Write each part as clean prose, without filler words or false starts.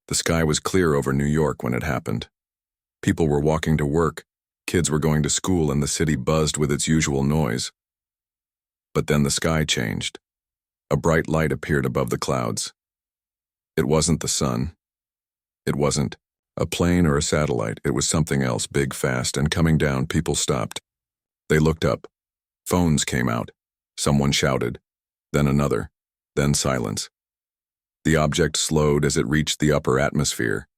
The sky was clear over New York when it happened. People were walking to work, kids were going to school, and the city buzzed with its usual noise. But then the sky changed. A bright light appeared above the clouds. It wasn't the sun. It wasn't a plane or a satellite. It was something else, big, fast, and coming down. People stopped. They looked up. Phones came out. Someone shouted. Then another. Then silence. The object slowed as it reached the upper atmosphere.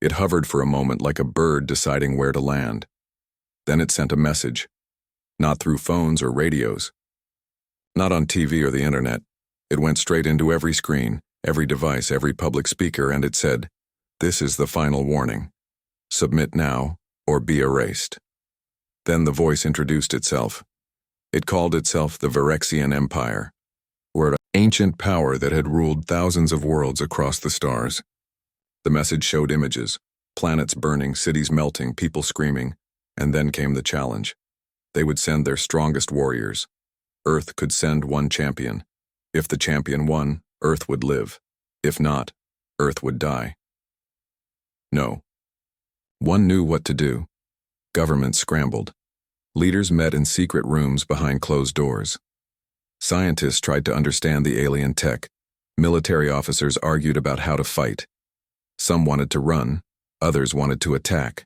It hovered for a moment like a bird deciding where to land. Then it sent a message. Not through phones or radios. Not on TV or the internet. It went straight into every screen, every device, every public speaker, and it said, "This is the final warning. Submit now or be erased." Then the voice introduced itself. It called itself the Virexian Empire, or an ancient power that had ruled thousands of worlds across the stars. The message showed images, planets burning, cities melting, people screaming, and then came the challenge. They would send their strongest warriors. Earth could send one champion. If the champion won, Earth would live. If not, Earth would die. No. One knew what to do. Governments scrambled. Leaders met in secret rooms behind closed doors. Scientists tried to understand the alien tech. Military officers argued about how to fight. Some wanted to run, others wanted to attack.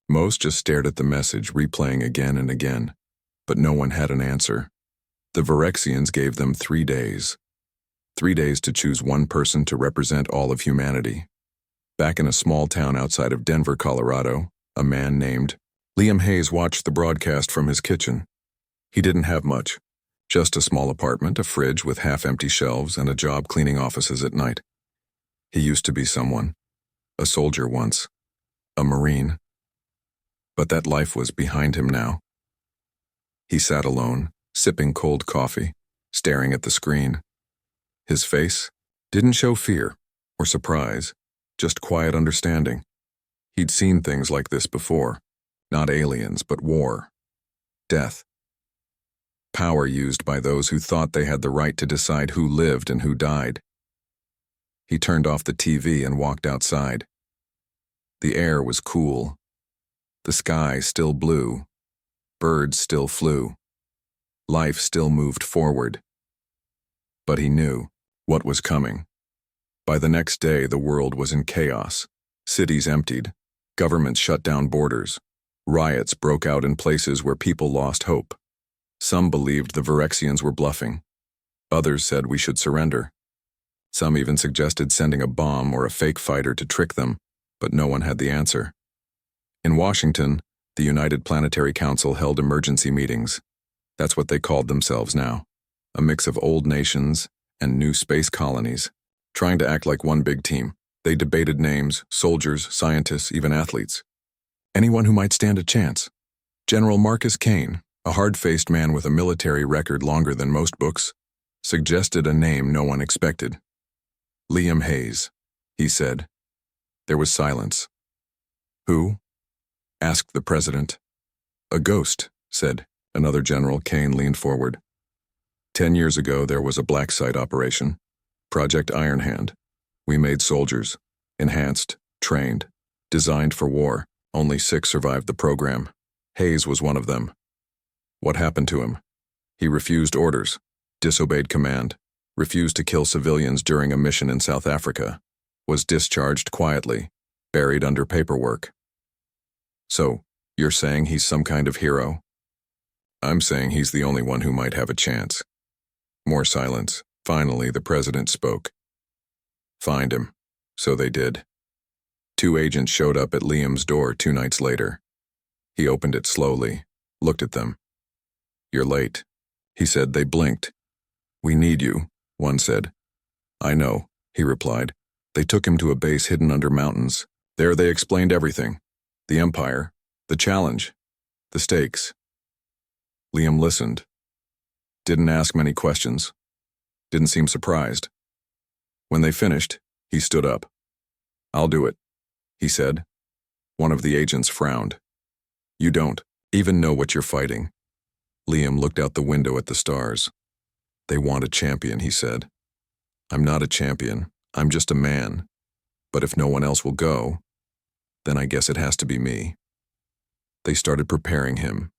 Most just stared at the message, replaying again and again. But no one had an answer. The Virexians gave them 3 days. 3 days to choose one person to represent all of humanity. Back in a small town outside of Denver, Colorado, a man named Liam Hayes watched the broadcast from his kitchen. He didn't have much. Just a small apartment, a fridge with half-empty shelves, and a job cleaning offices at night. He used to be someone. A soldier once. A Marine. But that life was behind him now. He sat alone, sipping cold coffee, staring at the screen. His face didn't show fear or surprise, just quiet understanding. He'd seen things like this before. Not aliens, but war. Death. Power used by those who thought they had the right to decide who lived and who died. He turned off the TV and walked outside. The air was cool. The sky still blue. Birds still flew. Life still moved forward. But he knew what was coming. By the next day, the world was in chaos. Cities emptied. Governments shut down borders. Riots broke out in places where people lost hope. Some believed the Virexians were bluffing. Others said we should surrender. Some even suggested sending a bomb or a fake fighter to trick them, but no one had the answer. In Washington, the United Planetary Council held emergency meetings. That's what they called themselves now. A mix of old nations and new space colonies, trying to act like one big team. They debated names, soldiers, scientists, even athletes. Anyone who might stand a chance. General Marcus Kane, a hard-faced man with a military record longer than most books, suggested a name no one expected. Liam Hayes, he said. There was silence. Who? Asked the president. A ghost, said another general. Kane leaned forward. 10 years ago, there was a black site operation. Project Iron Hand. We made soldiers. Enhanced, trained, designed for war. Only 6 survived the program. Hayes was one of them. What happened to him? He refused orders, disobeyed command, refused to kill civilians during a mission in South Africa, was discharged quietly, buried under paperwork. So, you're saying he's some kind of hero? I'm saying he's the only one who might have a chance. More silence. Finally, the president spoke. Find him. So they did. 2 agents showed up at Liam's door 2 nights later. He opened it slowly, looked at them. You're late, he said. They blinked. We need you, one said. I know, he replied. They took him to a base hidden under mountains. There they explained everything. The Empire, the challenge, the stakes. Liam listened. Didn't ask many questions. Didn't seem surprised. When they finished, he stood up. I'll do it, he said. One of the agents frowned. You don't even know what you're fighting. Liam looked out the window at the stars. They want a champion, he said. I'm not a champion. I'm just a man. But if no one else will go, then I guess it has to be me. They started preparing him.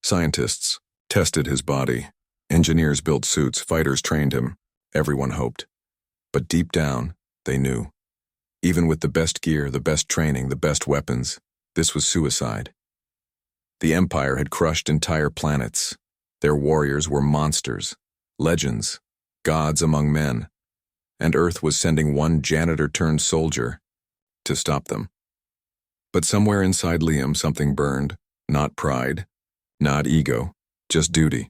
Scientists tested his body. Engineers built suits, fighters trained him. Everyone hoped. But deep down, they knew. Even with the best gear, the best training, the best weapons, this was suicide. The Empire had crushed entire planets. Their warriors were monsters, legends, gods among men, and Earth was sending one janitor-turned-soldier to stop them. But somewhere inside Liam something burned, not pride, not ego, just duty.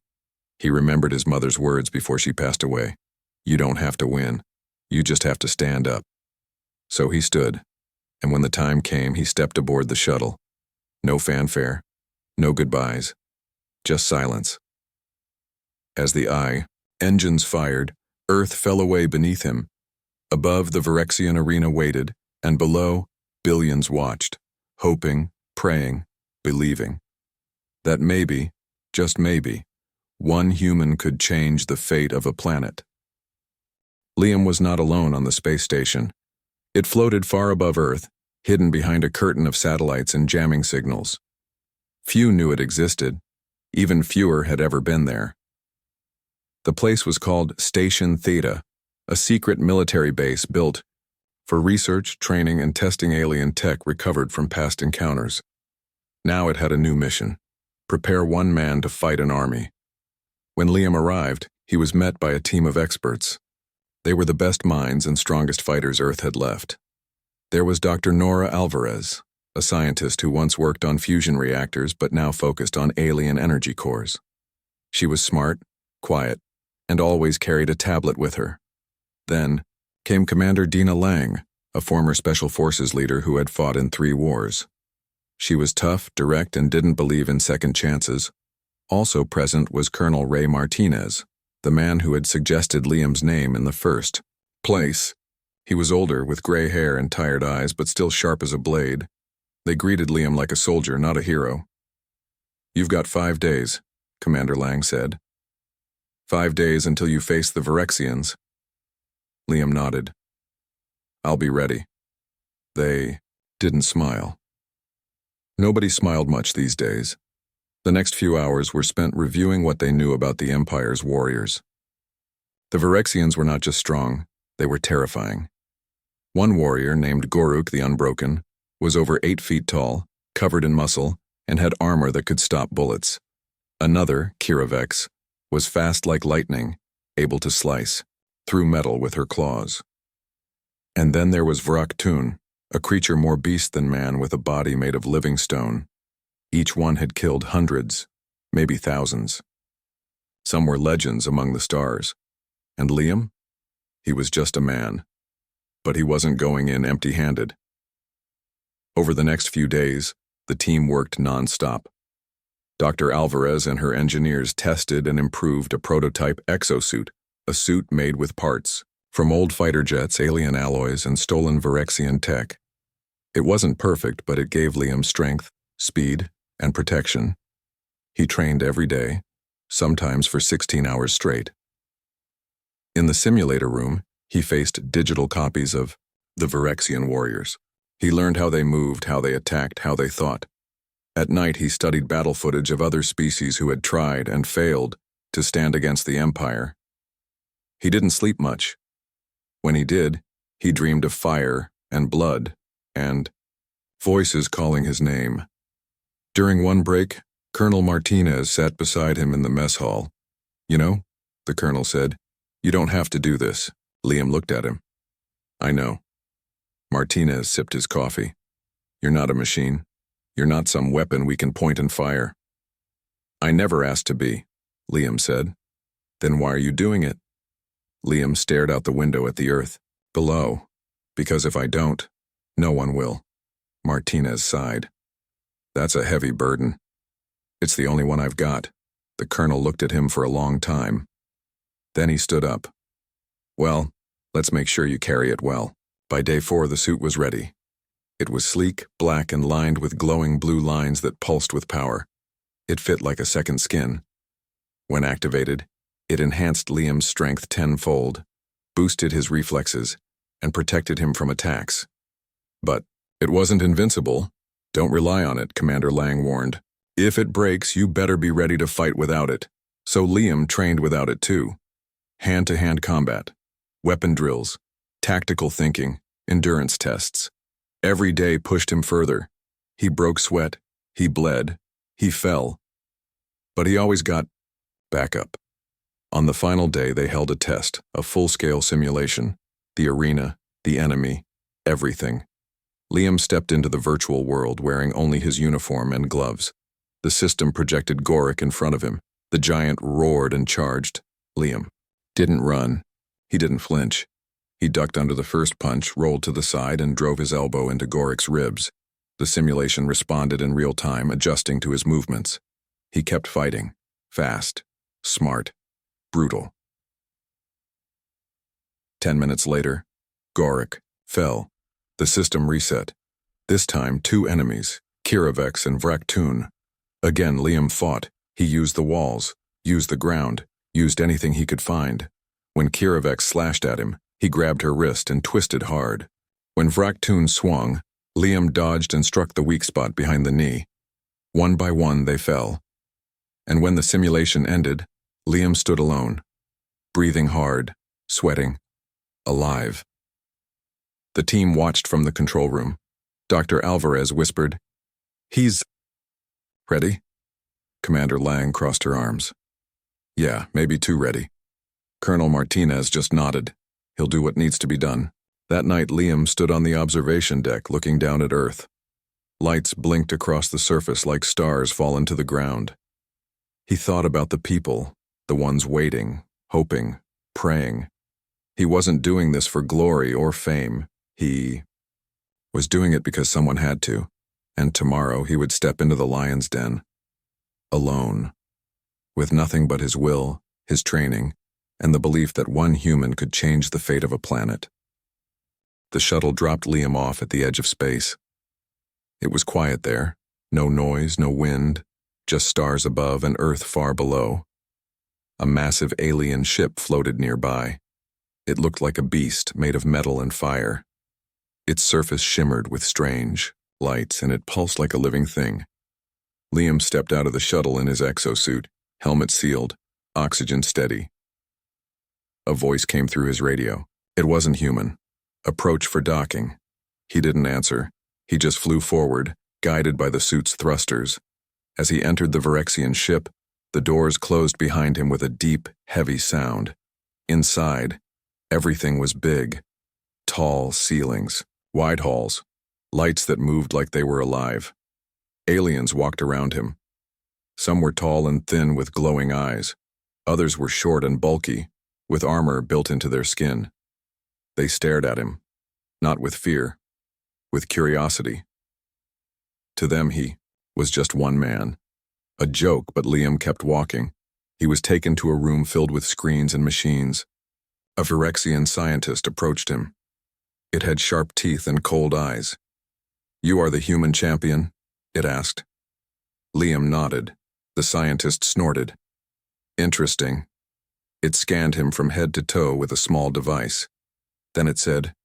He remembered his mother's words before she passed away. You don't have to win, you just have to stand up. So he stood, and when the time came, he stepped aboard the shuttle. No fanfare, no goodbyes, just silence. As the engines fired, Earth fell away beneath him. Above, the Virexian arena waited, and below, billions watched, hoping, praying, believing. That maybe, just maybe, one human could change the fate of a planet. Liam was not alone on the space station. It floated far above Earth, hidden behind a curtain of satellites and jamming signals. Few knew it existed. Even fewer had ever been there. The place was called Station Theta, a secret military base built for research, training, and testing alien tech recovered from past encounters. Now it had a new mission: prepare one man to fight an army. When Liam arrived, he was met by a team of experts. They were the best minds and strongest fighters Earth had left. There was Dr. Nora Alvarez, a scientist who once worked on fusion reactors but now focused on alien energy cores. She was smart, quiet, and always carried a tablet with her. Then came Commander Dina Lang, a former Special Forces leader who had fought in 3 wars. She was tough, direct, and didn't believe in second chances. Also present was Colonel Ray Martinez, the man who had suggested Liam's name in the first place. He was older, with gray hair and tired eyes, but still sharp as a blade. They greeted Liam like a soldier, not a hero. "You've got 5 days," Commander Lang said. 5 days until you face the Virexians." Liam nodded. "I'll be ready." They didn't smile. Nobody smiled much these days. The next few hours were spent reviewing what they knew about the Empire's warriors. The Virexians were not just strong, they were terrifying. One warrior, named Goruk the Unbroken, was over 8 feet tall, covered in muscle, and had armor that could stop bullets. Another, Kiravex, was fast like lightning, able to slice through metal with her claws. And then there was Vrak-Tun, a creature more beast than man with a body made of living stone. Each one had killed hundreds, maybe thousands. Some were legends among the stars. And Liam? He was just a man. But he wasn't going in empty-handed. Over the next few days, the team worked non-stop. Dr. Alvarez and her engineers tested and improved a prototype exosuit, a suit made with parts from old fighter jets, alien alloys, and stolen Virexian tech. It wasn't perfect, but it gave Liam strength, speed, and protection. He trained every day, sometimes for 16 hours straight. In the simulator room, he faced digital copies of the Virexian warriors. He learned how they moved, how they attacked, how they thought. At night, he studied battle footage of other species who had tried and failed to stand against the Empire. He didn't sleep much. When he did, he dreamed of fire and blood and voices calling his name. During one break, Colonel Martinez sat beside him in the mess hall. "You know," the colonel said, "you don't have to do this." Liam looked at him. "I know." Martinez sipped his coffee. "You're not a machine. You're not some weapon we can point and fire." "I never asked to be," Liam said. "Then why are you doing it?" Liam stared out the window at the Earth below. "Because if I don't, no one will." Martinez sighed. "That's a heavy burden." "It's the only one I've got." The colonel looked at him for a long time. Then he stood up. "Well, let's make sure you carry it well." By day 4, the suit was ready. It was sleek, black, and lined with glowing blue lines that pulsed with power. It fit like a second skin. When activated, it enhanced Liam's strength tenfold, boosted his reflexes, and protected him from attacks. But it wasn't invincible. Don't rely on it, Commander Lang warned. If it breaks, you better be ready to fight without it. So Liam trained without it too. Hand-to-hand combat, weapon drills, tactical thinking, endurance tests. Every day pushed him further. He broke sweat, he bled, he fell. But he always got back up. On the final day, they held a test, a full-scale simulation. The arena, the enemy, everything. Liam stepped into the virtual world wearing only his uniform and gloves. The system projected Gorik in front of him. The giant roared and charged. Liam didn't run. He didn't flinch. He ducked under the first punch, rolled to the side, and drove his elbow into Gorik's ribs. The simulation responded in real time, adjusting to his movements. He kept fighting. Fast. Smart. Brutal. 10 minutes later, Gorik fell. The system reset. This time, 2 enemies, Kiravex and Vraktoon. Again, Liam fought. He used the walls, used the ground, used anything he could find. When Kiravex slashed at him, he grabbed her wrist and twisted hard. When Vraktoon swung, Liam dodged and struck the weak spot behind the knee. One by one, they fell. And when the simulation ended, Liam stood alone, breathing hard, sweating, alive. The team watched from the control room. Dr. Alvarez whispered, "He's ready?" Commander Lang crossed her arms. "Yeah, maybe too ready." Colonel Martinez just nodded. "He'll do what needs to be done." That night, Liam stood on the observation deck looking down at Earth. Lights blinked across the surface like stars fallen to the ground. He thought about the people, the ones waiting, hoping, praying. He wasn't doing this for glory or fame. He was doing it because someone had to, and tomorrow he would step into the lion's den. Alone, with nothing but his will, his training, and the belief that one human could change the fate of a planet. The shuttle dropped Liam off at the edge of space. It was quiet there, no noise, no wind, just stars above and Earth far below. A massive alien ship floated nearby. It looked like a beast made of metal and fire. Its surface shimmered with strange lights, and it pulsed like a living thing. Liam stepped out of the shuttle in his exosuit, helmet sealed, oxygen steady. A voice came through his radio. It wasn't human. "Approach for docking." He didn't answer. He just flew forward, guided by the suit's thrusters. As he entered the Virexian ship, the doors closed behind him with a deep, heavy sound. Inside, everything was big. Tall ceilings, wide halls, lights that moved like they were alive. Aliens walked around him. Some were tall and thin with glowing eyes. Others were short and bulky, with armor built into their skin. They stared at him, not with fear, with curiosity. To them, he was just one man. A joke, but Liam kept walking. He was taken to a room filled with screens and machines. A Virexian scientist approached him. It had sharp teeth and cold eyes. "You are the human champion?" it asked. Liam nodded. The scientist snorted. "Interesting." It scanned him from head to toe with a small device. Then it said,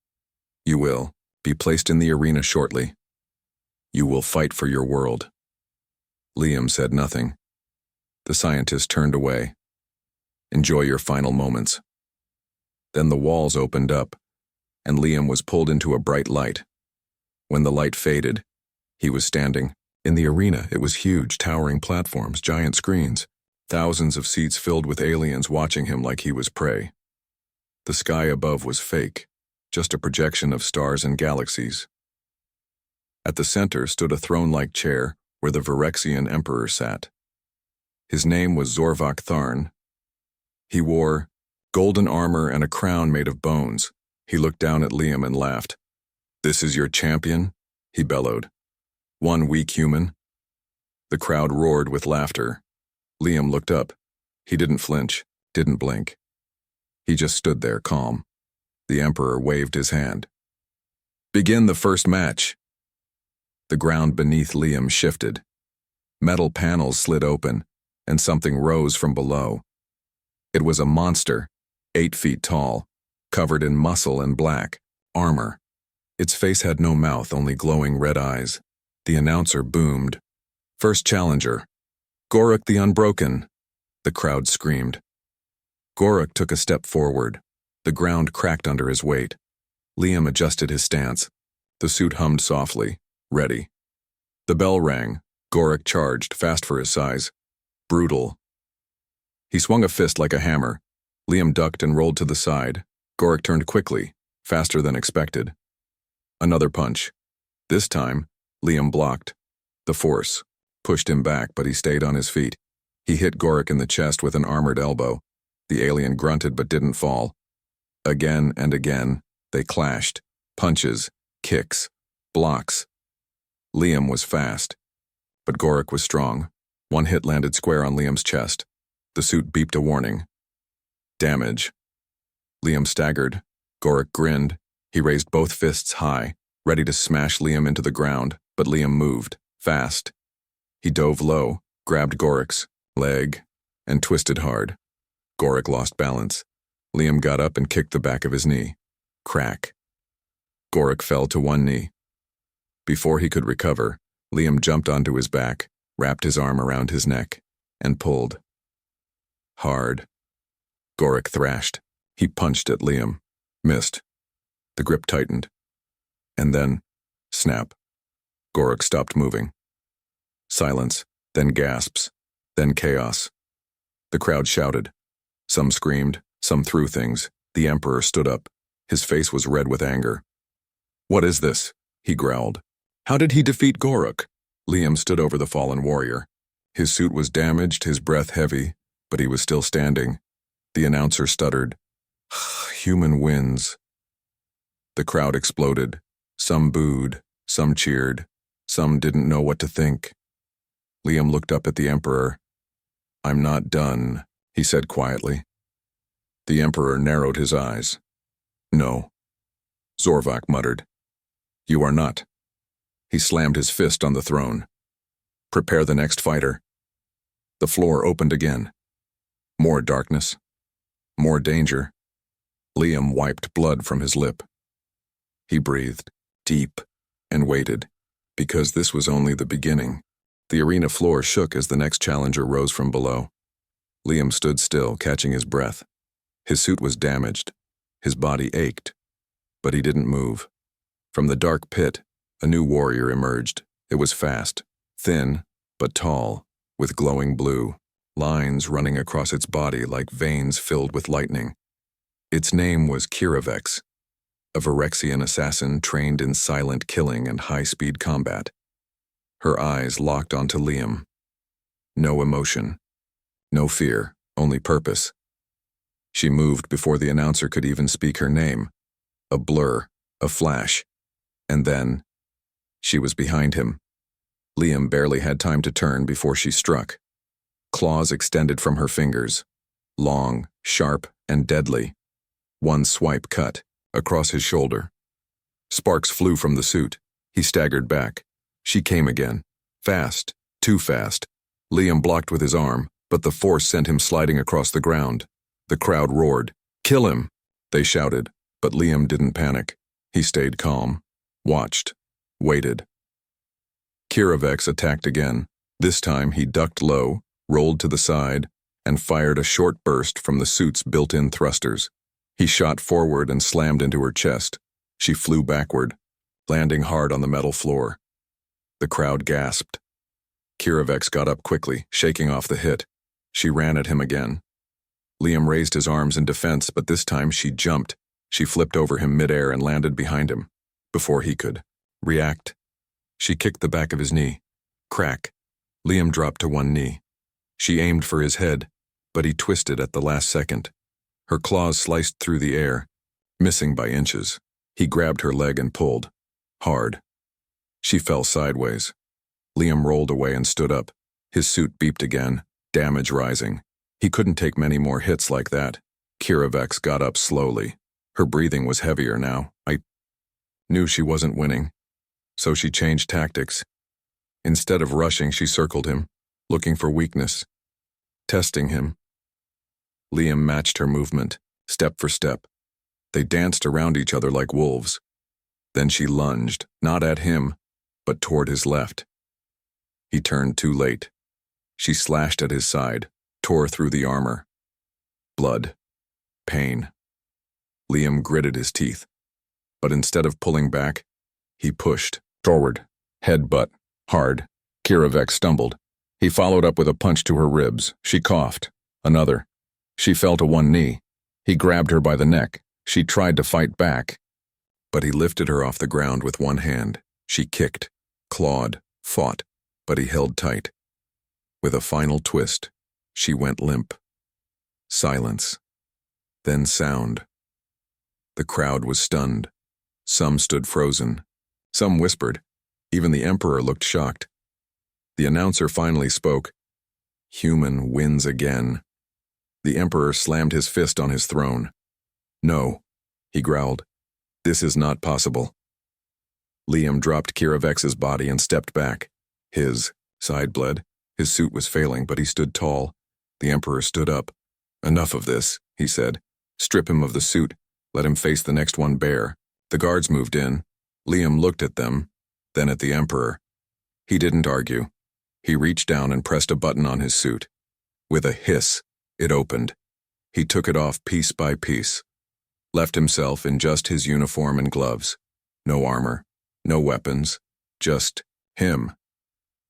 "You will be placed in the arena shortly. You will fight for your world." Liam said nothing. The scientist turned away. "Enjoy your final moments." Then the walls opened up, and Liam was pulled into a bright light. When the light faded, he was standing in the arena. It was huge, towering platforms, giant screens, thousands of seats filled with aliens watching him like he was prey. The sky above was fake, just a projection of stars and galaxies. At the center stood a throne-like chair where the Virexian emperor sat. His name was Zorvak Tharn. He wore golden armor and a crown made of bones. He looked down at Liam and laughed. "This is your champion?" he bellowed. "One weak human?" The crowd roared with laughter. Liam looked up. He didn't flinch, didn't blink. He just stood there, calm. The emperor waved his hand. "Begin the first match." The ground beneath Liam shifted. Metal panels slid open, and something rose from below. It was a monster, 8 feet tall, covered in muscle and black, armor. Its face had no mouth, only glowing red eyes. The announcer boomed. "First challenger, Goruk the Unbroken!" The crowd screamed. Goruk took a step forward. The ground cracked under his weight. Liam adjusted his stance. The suit hummed softly. Ready. The bell rang. Goruk charged, fast for his size. Brutal. He swung a fist like a hammer. Liam ducked and rolled to the side. Goruk turned quickly, faster than expected. Another punch. This time, Liam blocked. The force pushed him back, but he stayed on his feet. He hit Goruk in the chest with an armored elbow. The alien grunted but didn't fall. Again and again, they clashed. Punches, kicks, blocks. Liam was fast, but Goruk was strong. One hit landed square on Liam's chest. The suit beeped a warning. Damage. Liam staggered. Goruk grinned. He raised both fists high, ready to smash Liam into the ground, but Liam moved, fast. He dove low, grabbed Goruk's leg, and twisted hard. Goruk lost balance. Liam got up and kicked the back of his knee. Crack. Goruk fell to one knee. Before he could recover, Liam jumped onto his back, wrapped his arm around his neck, and pulled. Hard. Goruk thrashed. He punched at Liam. Missed. The grip tightened. And then, snap. Goruk stopped moving. Silence, then gasps, then chaos. The crowd shouted. Some screamed, some threw things. The Emperor stood up. His face was red with anger. "What is this?" he growled. "How did he defeat Goruk?" Liam stood over the fallen warrior. His suit was damaged, his breath heavy, but he was still standing. The announcer stuttered. "Human wins." The crowd exploded. Some booed, some cheered, some didn't know what to think. Liam looked up at the Emperor. "I'm not done," he said quietly. The Emperor narrowed his eyes. "No." Zorvak muttered. "You are not." He slammed his fist on the throne. "Prepare the next fighter." The floor opened again. More darkness. More danger. Liam wiped blood from his lip. He breathed, deep, and waited, because this was only the beginning. The arena floor shook as the next challenger rose from below. Liam stood still, catching his breath. His suit was damaged. His body ached. But he didn't move. From the dark pit, a new warrior emerged. It was fast, thin, but tall, with glowing blue, lines running across its body like veins filled with lightning. Its name was Kiravex, a Virexian assassin trained in silent killing and high-speed combat. Her eyes locked onto Liam. No emotion. No fear, only purpose. She moved before the announcer could even speak her name. A blur, a flash. And then, she was behind him. Liam barely had time to turn before she struck. Claws extended from her fingers. Long, sharp, and deadly. One swipe cut, across his shoulder. Sparks flew from the suit. He staggered back. She came again. Fast, too fast. Liam blocked with his arm, but the force sent him sliding across the ground. The crowd roared. "Kill him!" they shouted, but Liam didn't panic. He stayed calm, watched, waited. Kiravex attacked again. This time he ducked low, rolled to the side, and fired a short burst from the suit's built-in thrusters. He shot forward and slammed into her chest. She flew backward, landing hard on the metal floor. The crowd gasped. Kiravex got up quickly, shaking off the hit. She ran at him again. Liam raised his arms in defense, but this time she jumped. She flipped over him midair and landed behind him. Before he could react, she kicked the back of his knee. Crack. Liam dropped to one knee. She aimed for his head, but he twisted at the last second. Her claws sliced through the air, missing by inches. He grabbed her leg and pulled. Hard. She fell sideways. Liam rolled away and stood up. His suit beeped again, damage rising. He couldn't take many more hits like that. Kiravex got up slowly. Her breathing was heavier now. I knew she wasn't winning. So she changed tactics. Instead of rushing, she circled him, looking for weakness, testing him. Liam matched her movement, step for step. They danced around each other like wolves, Then she lunged, not at him, but toward his left. He turned too late. She slashed at his side, tore through the armor. Blood. Pain. Liam gritted his teeth. But instead of pulling back, he pushed forward, headbutt, hard. Kiravek stumbled. He followed up with a punch to her ribs. She coughed. Another. She fell to one knee. He grabbed her by the neck. She tried to fight back, but he lifted her off the ground with one hand. She kicked, clawed, fought, but he held tight. With a final twist, she went limp. Silence. Then sound. The crowd was stunned. Some stood frozen. Some whispered. Even the Emperor looked shocked. The announcer finally spoke. Human wins again. The Emperor slammed his fist on his throne. No, he growled. This is not possible. Liam dropped Kiravex's body and stepped back. His side bled. His suit was failing, but he stood tall. The Emperor stood up. Enough of this, he said. Strip him of the suit. Let him face the next one bare. The guards moved in. Liam looked at them, then at the Emperor. He didn't argue. He reached down and pressed a button on his suit. With a hiss, it opened. He took it off piece by piece. Left himself in just his uniform and gloves. No armor, no weapons, just him.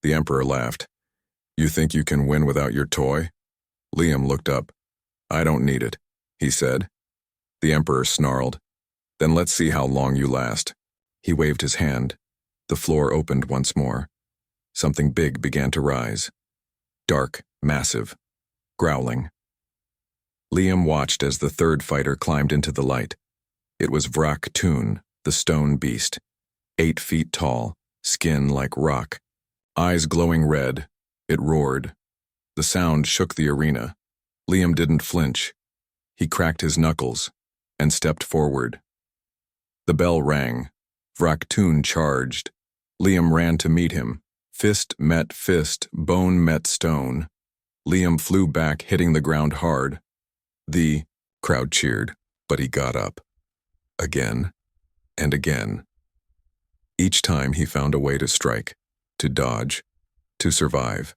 The Emperor laughed. You think you can win without your toy? Liam looked up. I don't need it, he said. The Emperor snarled. Then let's see how long you last. He waved his hand. The floor opened once more. Something big began to rise. Dark, massive, growling. Liam watched as the third fighter climbed into the light. It was Vrak Toon, the stone beast. 8 feet tall, skin like rock. Eyes glowing red. It roared. The sound shook the arena. Liam didn't flinch. He cracked his knuckles and stepped forward. The bell rang. Vrak Toon charged. Liam ran to meet him. Fist met fist, bone met stone. Liam flew back, hitting the ground hard. The crowd cheered, but he got up. Again and again. Each time he found a way to strike, to dodge, to survive.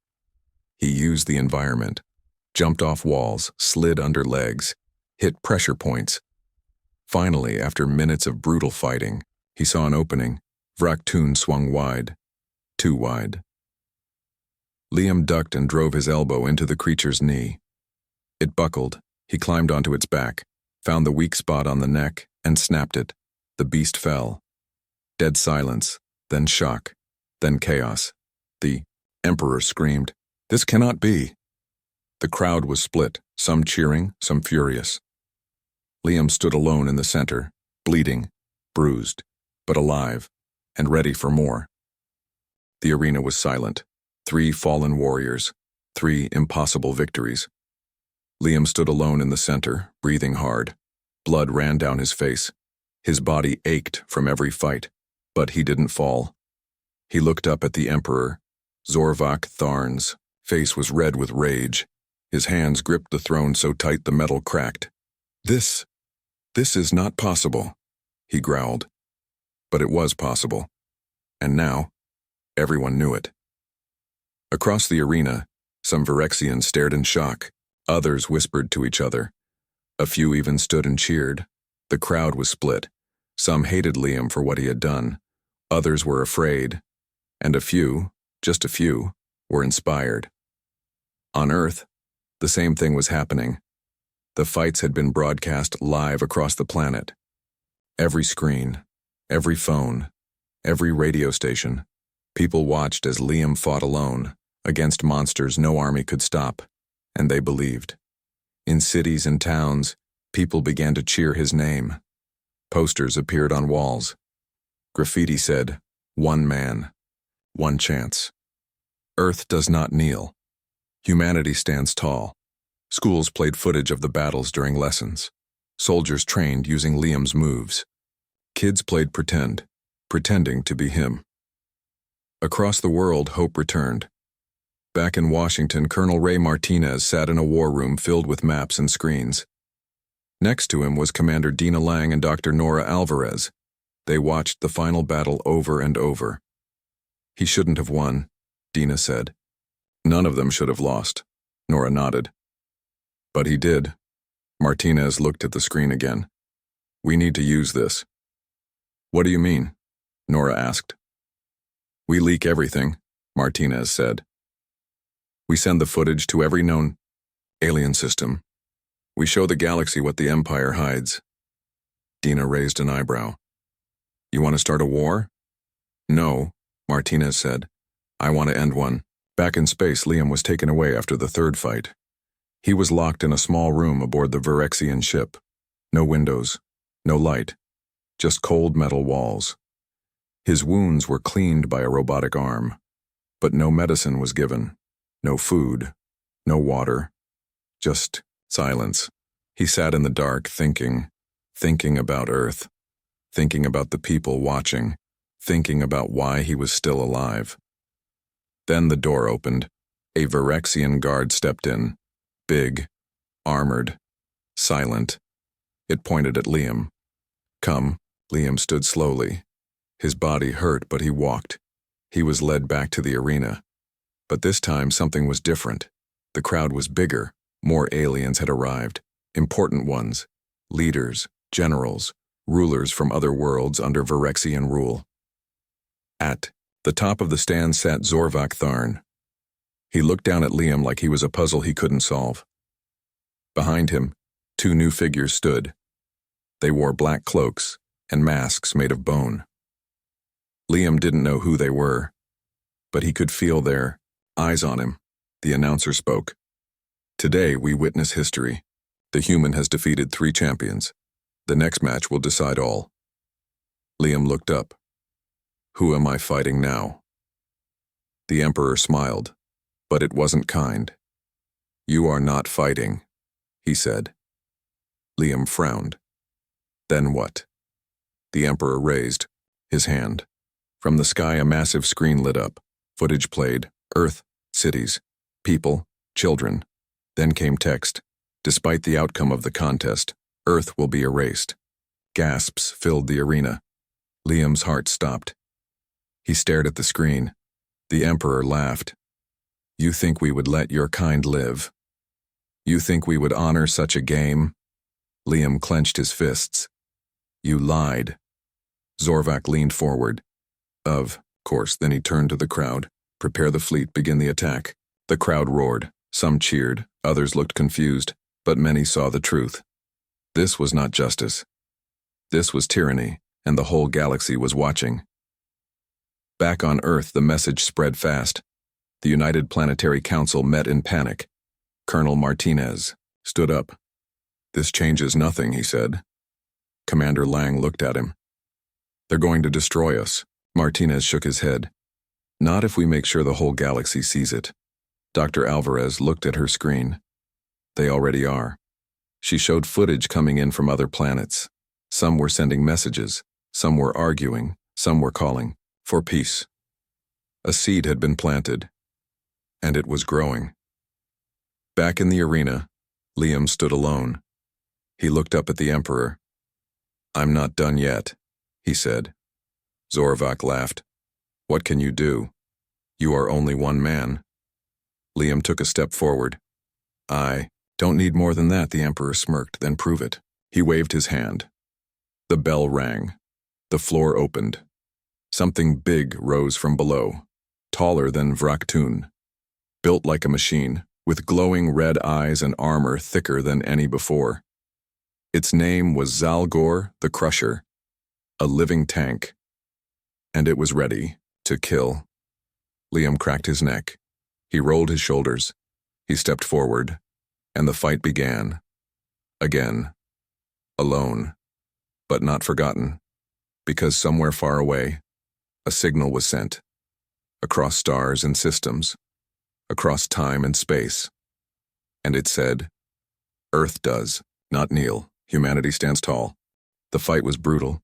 He used the environment, jumped off walls, slid under legs, hit pressure points. Finally, after minutes of brutal fighting, he saw an opening. Vrak Toon swung wide. Too wide. Liam ducked and drove his elbow into the creature's knee. It buckled. He climbed onto its back, found the weak spot on the neck, and snapped it. The beast fell. Dead silence, then shock, then chaos. The Emperor screamed, "This cannot be!" The crowd was split, some cheering, some furious. Liam stood alone in the center, bleeding, bruised, but alive, and ready for more. The arena was silent. 3 fallen warriors, 3 impossible victories. Liam stood alone in the center, breathing hard. Blood ran down his face. His body ached from every fight, but he didn't fall. He looked up at the Emperor. Zorvak Tharn's face was red with rage. His hands gripped the throne so tight the metal cracked. This is not possible," he growled. But it was possible. And now, everyone knew it. Across the arena, some Virexians stared in shock. Others whispered to each other. A few even stood and cheered. The crowd was split. Some hated Liam for what he had done. Others were afraid. And a few, just a few, were inspired. On Earth, the same thing was happening. The fights had been broadcast live across the planet. Every screen, every phone, every radio station. People watched as Liam fought alone, against monsters no army could stop, and they believed. In cities and towns, people began to cheer his name. Posters appeared on walls. Graffiti said, "One man, one chance." Earth does not kneel. Humanity stands tall. Schools played footage of the battles during lessons. Soldiers trained using Liam's moves. Kids played pretend, pretending to be him. Across the world, hope returned. Back in Washington, Colonel Ray Martinez sat in a war room filled with maps and screens. Next to him was Commander Dina Lang and Dr. Nora Alvarez. They watched the final battle over and over. He shouldn't have won, Dina said. None of them should have lost, Nora nodded. But he did. Martinez looked at the screen again. We need to use this. What do you mean? Nora asked. We leak everything, Martinez said. We send the footage to every known alien system. We show the galaxy what the Empire hides. Dina raised an eyebrow. You want to start a war? No, Martinez said. I want to end one. Back in space, Liam was taken away after the third fight. He was locked in a small room aboard the Virexian ship. No windows, no light, just cold metal walls. His wounds were cleaned by a robotic arm, but no medicine was given, no food, no water, just silence. He sat in the dark thinking about Earth, thinking about the people watching, thinking about why he was still alive. Then the door opened. A Virexian guard stepped in, big, armored, silent. It pointed at Liam. Come, Liam stood slowly. His body hurt, but he walked. He was led back to the arena. But this time something was different. The crowd was bigger. More aliens had arrived. Important ones. Leaders, generals, rulers from other worlds under Virexian rule. At the top of the stand sat Zorvak Tharn. He looked down at Liam like he was a puzzle he couldn't solve. Behind him, two new figures stood. They wore black cloaks and masks made of bone. Liam didn't know who they were, but he could feel their eyes on him. The announcer spoke. Today we witness history. The human has defeated 3 champions. The next match will decide all. Liam looked up. Who am I fighting now? The Emperor smiled, but it wasn't kind. You are not fighting, he said. Liam frowned. Then what? The Emperor raised his hand. From the sky a massive screen lit up. Footage played. Earth, cities, people, children. Then came text. Despite the outcome of the contest, Earth will be erased. Gasps filled the arena. Liam's heart stopped. He stared at the screen. The Emperor laughed. You think we would let your kind live? You think we would honor such a game? Liam clenched his fists. You lied. Zorvak leaned forward. Of course, then he turned to the crowd. Prepare the fleet, begin the attack. The crowd roared. Some cheered, others looked confused, but many saw the truth. This was not justice. This was tyranny, and the whole galaxy was watching. Back on Earth, the message spread fast. The United Planetary Council met in panic. Colonel Martinez stood up. This changes nothing, he said. Commander Lang looked at him. They're going to destroy us. Martinez shook his head. Not if we make sure the whole galaxy sees it. Dr. Alvarez looked at her screen. They already are. She showed footage coming in from other planets. Some were sending messages, some were arguing, some were calling for peace. A seed had been planted, and it was growing. Back in the arena, Liam stood alone. He looked up at the Emperor. I'm not done yet, he said. Zorvak laughed. What can you do? You are only one man. Liam took a step forward. I don't need more than that, the Emperor smirked, then prove it. He waved his hand. The bell rang. The floor opened. Something big rose from below, taller than Vraktun, built like a machine, with glowing red eyes and armor thicker than any before. Its name was Zalgor the Crusher, a living tank, and it was ready to kill. Liam cracked his neck. He rolled his shoulders. He stepped forward, and the fight began. Again. Alone, but not forgotten, because somewhere far away, a signal was sent, across stars and systems, across time and space, and it said, Earth does, not kneel, humanity stands tall. The fight was brutal.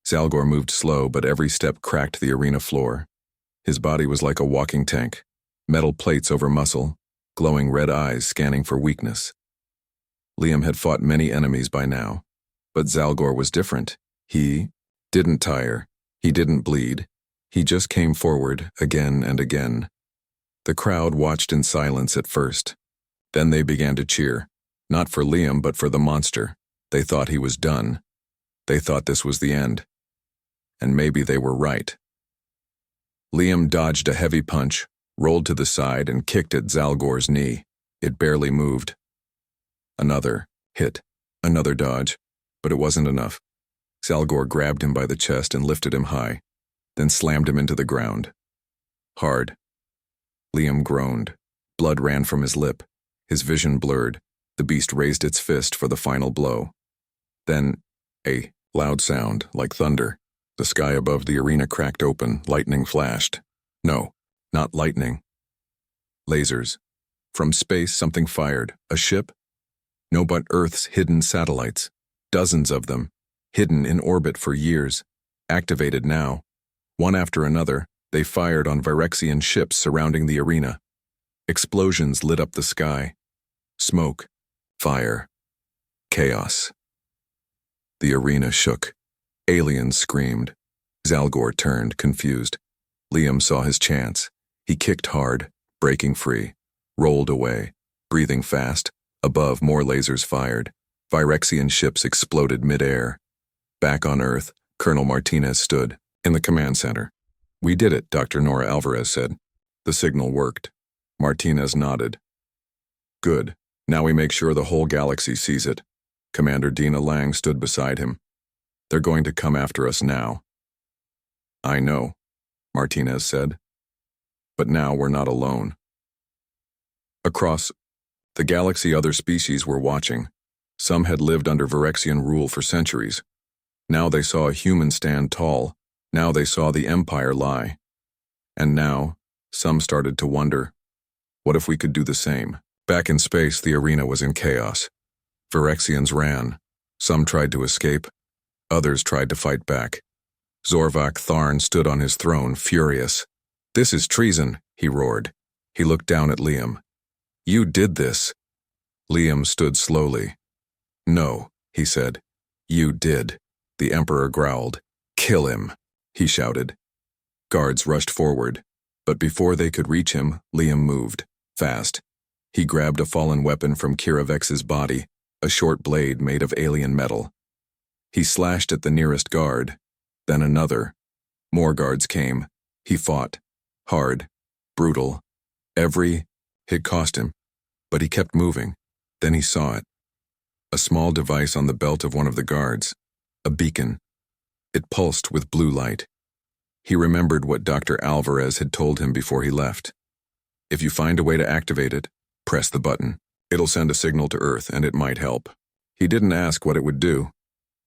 Zalgor moved slow, but every step cracked the arena floor. His body was like a walking tank, metal plates over muscle, glowing red eyes scanning for weakness. Liam had fought many enemies by now, but Zalgor was different. He Didn't tire. He didn't bleed. He just came forward again and again. The crowd watched in silence at first. Then they began to cheer, not for Liam but for the monster. They thought he was done. They thought this was the end. And maybe they were right. Liam dodged a heavy punch, rolled to the side and kicked at Zalgor's knee. It barely moved. Another hit, another dodge, but it wasn't enough. Zalgor grabbed him by the chest and lifted him high, then slammed him into the ground. Hard. Liam groaned. Blood ran from his lip. His vision blurred. The beast raised its fist for the final blow. Then, a loud sound, like thunder. The sky above the arena cracked open, lightning flashed. No, not lightning. Lasers. From space, something fired. A ship? No, but Earth's hidden satellites. Dozens of them, hidden in orbit for years. Activated now. One after another, they fired on Virexian ships surrounding the arena. Explosions lit up the sky. Smoke. Fire. Chaos. The arena shook. Aliens screamed. Zalgor turned, confused. Liam saw his chance. He kicked hard, breaking free, rolled away, breathing fast. Above, more lasers fired. Virexian ships exploded mid-air. Back on Earth, Colonel Martinez stood, in the command center. "We did it," Dr. Nora Alvarez said. "The signal worked." Martinez nodded. "Good. Now we make sure the whole galaxy sees it." Commander Dina Lang stood beside him. "They're going to come after us now." "I know," Martinez said. "But now we're not alone." Across the galaxy, other species were watching. Some had lived under Virexian rule for centuries. Now they saw a human stand tall. Now they saw the Empire lie. And now, some started to wonder, what if we could do the same? Back in space, the arena was in chaos. Virexians ran. Some tried to escape. Others tried to fight back. Zorvak Tharn stood on his throne, furious. "This is treason," he roared. He looked down at Liam. "You did this." Liam stood slowly. "No," he said. "You did." The Emperor growled. "Kill him," he shouted. Guards rushed forward, but before they could reach him, Liam moved, fast. He grabbed a fallen weapon from Kiravex's body, a short blade made of alien metal. He slashed at the nearest guard, then another. More guards came. He fought. Hard. Brutal. Every hit cost him, but he kept moving. Then he saw it. A small device on the belt of one of the guards. A beacon. It pulsed with blue light. He remembered what Dr. Alvarez had told him before he left. If you find a way to activate it, press the button. It'll send a signal to Earth, and it might help. He didn't ask what it would do.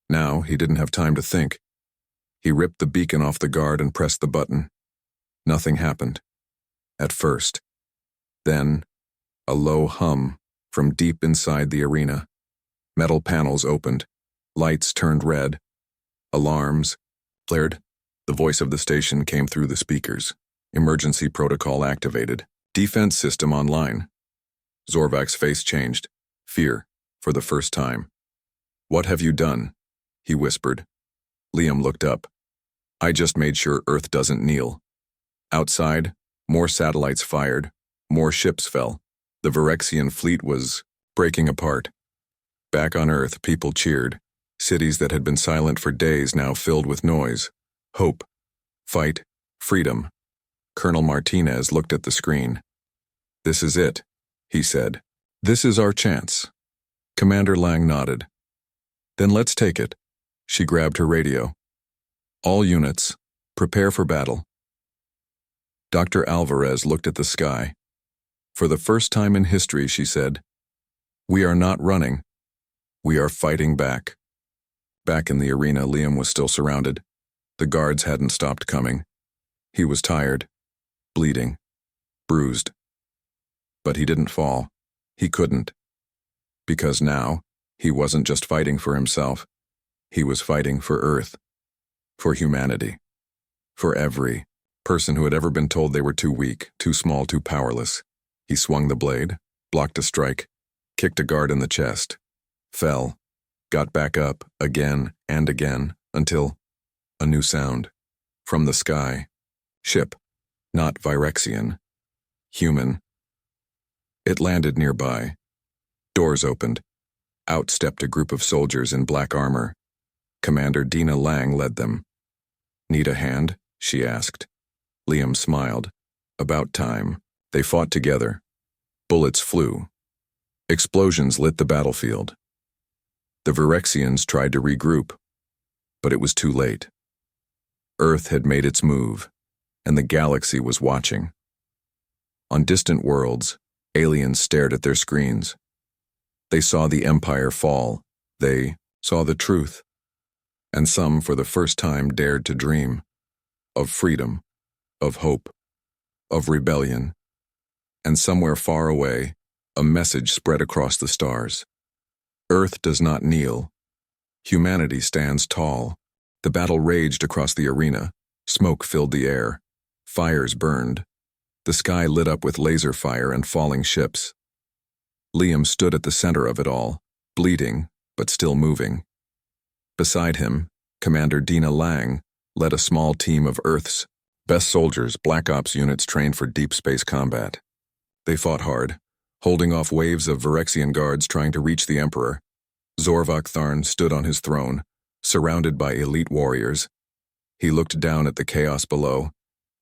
Now, he didn't have time to think. He ripped the beacon off the guard and pressed the button. Nothing happened. At first. Then, a low hum from deep inside the arena. Metal panels opened. Lights turned red. Alarms flared. The voice of the station came through the speakers. Emergency protocol activated. Defense system online. Zorvak's face changed. Fear, for the first time. "What have you done?" he whispered. Liam looked up. "I just made sure Earth doesn't kneel." Outside, more satellites fired. More ships fell. The Virexian fleet was breaking apart. Back on Earth, people cheered. Cities that had been silent for days now filled with noise. Hope. Fight. Freedom. Colonel Martinez looked at the screen. "This is it," he said. "This is our chance." Commander Lang nodded. "Then let's take it." She grabbed her radio. "All units, prepare for battle." Dr. Alvarez looked at the sky. "For the first time in history," she said, "we are not running. We are fighting back." Back in the arena, Liam was still surrounded. The guards hadn't stopped coming. He was tired, bleeding, bruised. But he didn't fall. He couldn't. Because now, he wasn't just fighting for himself. He was fighting for Earth. For humanity. For every person who had ever been told they were too weak, too small, too powerless. He swung the blade, blocked a strike, kicked a guard in the chest, fell, got back up again and again, until A new sound. From the sky. Ship. Not Virexian. Human. It landed nearby. Doors opened. Out stepped a group of soldiers in black armor. Commander Dina Lang led them. "Need a hand?" she asked. Liam smiled. About time. They fought together. Bullets flew. Explosions lit the battlefield. The Virexians tried to regroup, but it was too late. Earth had made its move, and the galaxy was watching. On distant worlds, aliens stared at their screens. They saw the Empire fall. They saw the truth. And some, for the first time, dared to dream. Of freedom. Of hope. Of rebellion. And somewhere far away, a message spread across the stars. Earth does not kneel. Humanity stands tall. The battle raged across the arena. Smoke filled the air. Fires burned. The sky lit up with laser fire and falling ships. Liam stood at the center of it all, bleeding, but still moving. Beside him, Commander Dina Lang led a small team of Earth's best soldiers, Black Ops units trained for deep space combat. They fought hard, holding off waves of Virexian guards trying to reach the Emperor. Zorvak Tharn stood on his throne, surrounded by elite warriors. He looked down at the chaos below.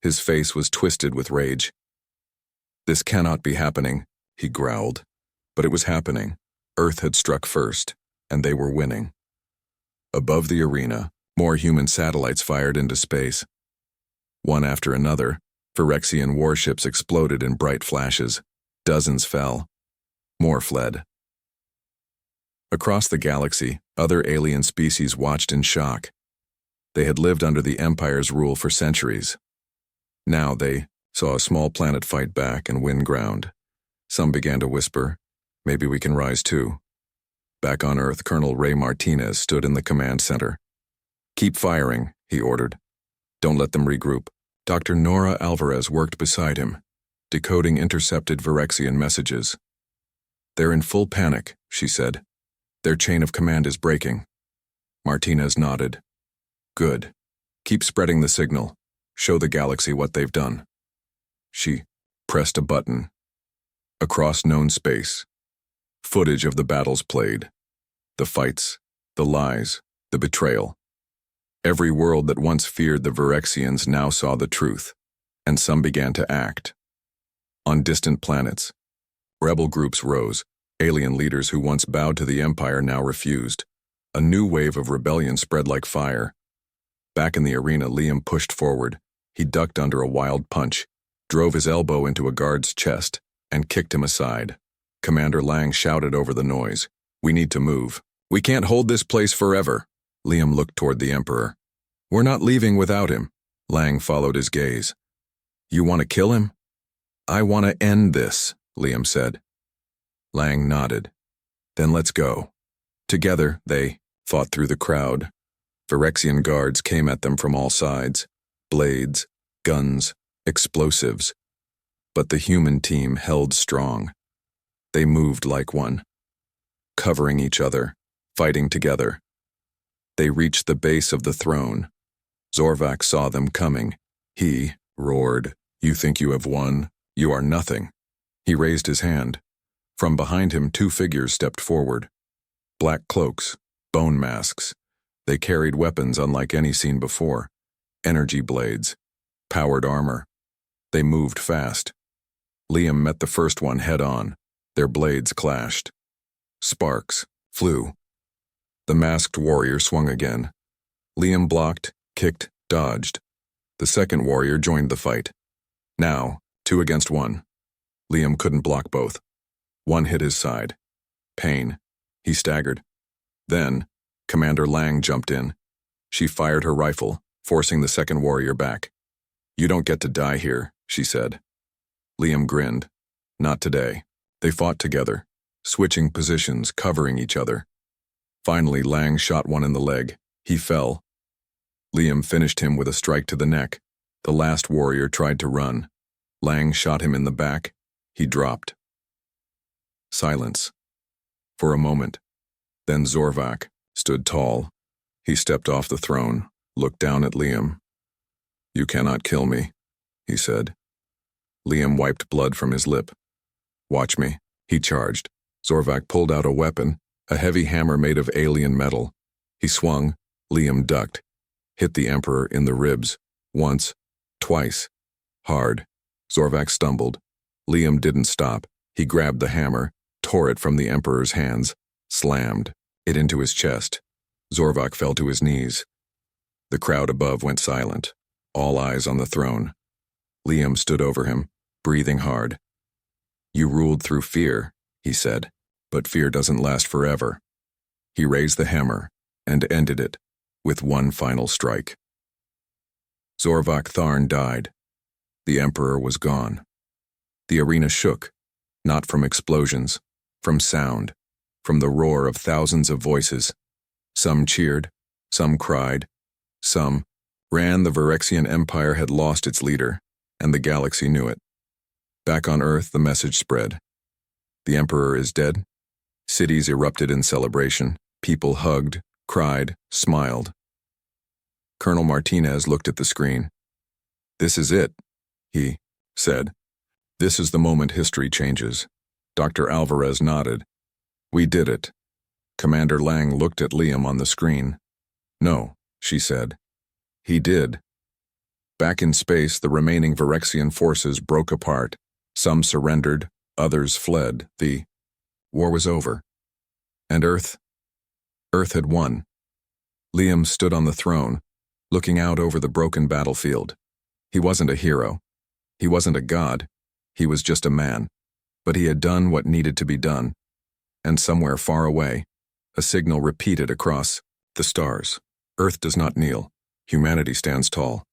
His face was twisted with rage. "This cannot be happening," he growled. But it was happening. Earth had struck first, and they were winning. Above the arena, more human satellites fired into space. One after another, Virexian warships exploded in bright flashes. Dozens fell. More fled. Across the galaxy, other alien species watched in shock. They had lived under the Empire's rule for centuries. Now they saw a small planet fight back and win ground. Some began to whisper, "Maybe we can rise too." Back on Earth, Colonel Ray Martinez stood in the command center. "Keep firing," he ordered. "Don't let them regroup." Dr. Nora Alvarez worked beside him, decoding intercepted Virexian messages. "They're in full panic," she said. "Their chain of command is breaking." Martinez nodded. "Good. Keep spreading the signal. Show the galaxy what they've done." She pressed a button. Across known space, footage of the battles played. The fights, the lies, the betrayal. Every world that once feared the Virexians now saw the truth, and some began to act. On distant planets, rebel groups rose. Alien leaders who once bowed to the Empire now refused. A new wave of rebellion spread like fire. Back in the arena, Liam pushed forward. He ducked under a wild punch, drove his elbow into a guard's chest, and kicked him aside. Commander Lang shouted over the noise, "We need to move. We can't hold this place forever." Liam looked toward the Emperor. "We're not leaving without him." Lang followed his gaze. "You want to kill him?" "I want to end this," Liam said. Lang nodded. "Then let's go." Together, they fought through the crowd. Virexian guards came at them from all sides. Blades, guns, explosives. But the human team held strong. They moved like one, covering each other, fighting together. They reached the base of the throne. Zorvak saw them coming. He roared, "You think you have won? You are nothing." He raised his hand. From behind him, two figures stepped forward. Black cloaks, bone masks. They carried weapons unlike any seen before. Energy blades, powered armor. They moved fast. Liam met the first one head-on. Their blades clashed. Sparks flew. The masked warrior swung again. Liam blocked, kicked, dodged. The second warrior joined the fight. Now, 2 against 1. Liam couldn't block both. One hit his side. Pain. He staggered. Then, Commander Lang jumped in. She fired her rifle, forcing the second warrior back. "You don't get to die here," she said. Liam grinned. Not today. They fought together, switching positions, covering each other. Finally, Lang shot one in the leg. He fell. Liam finished him with a strike to the neck. The last warrior tried to run. Lang shot him in the back. He dropped. Silence. For a moment. Then Zorvak stood tall. He stepped off the throne, looked down at Liam. "You cannot kill me," he said. Liam wiped blood from his lip. "Watch me," he charged. Zorvak pulled out a weapon, a heavy hammer made of alien metal. He swung. Liam ducked, hit the Emperor in the ribs, once, twice, hard. Zorvak stumbled. Liam didn't stop. He grabbed the hammer, tore it from the Emperor's hands, slammed it into his chest. Zorvak fell to his knees. The crowd above went silent, all eyes on the throne. Liam stood over him, breathing hard. "You ruled through fear," he said, "but fear doesn't last forever." He raised the hammer and ended it with one final strike. Zorvak Tharn died. The Emperor was gone. The arena shook, not from explosions, from sound, from the roar of thousands of voices. Some cheered, some cried, some ran. The Virexian Empire had lost its leader, and the galaxy knew it. Back on Earth, the message spread. The Emperor is dead. Cities erupted in celebration. People hugged, cried, smiled. Colonel Martinez looked at the screen. "This is it," he said. "This is the moment history changes." Dr. Alvarez nodded. "We did it." Commander Lang looked at Liam on the screen. "No," she said. "He did." Back in space, the remaining Virexian forces broke apart. Some surrendered, others fled. The war was over. And Earth had won. Liam stood on the throne, looking out over the broken battlefield. He wasn't a hero. He wasn't a god. He was just a man. But he had done what needed to be done. And somewhere far away, a signal repeated across the stars. "Earth does not kneel. Humanity stands tall."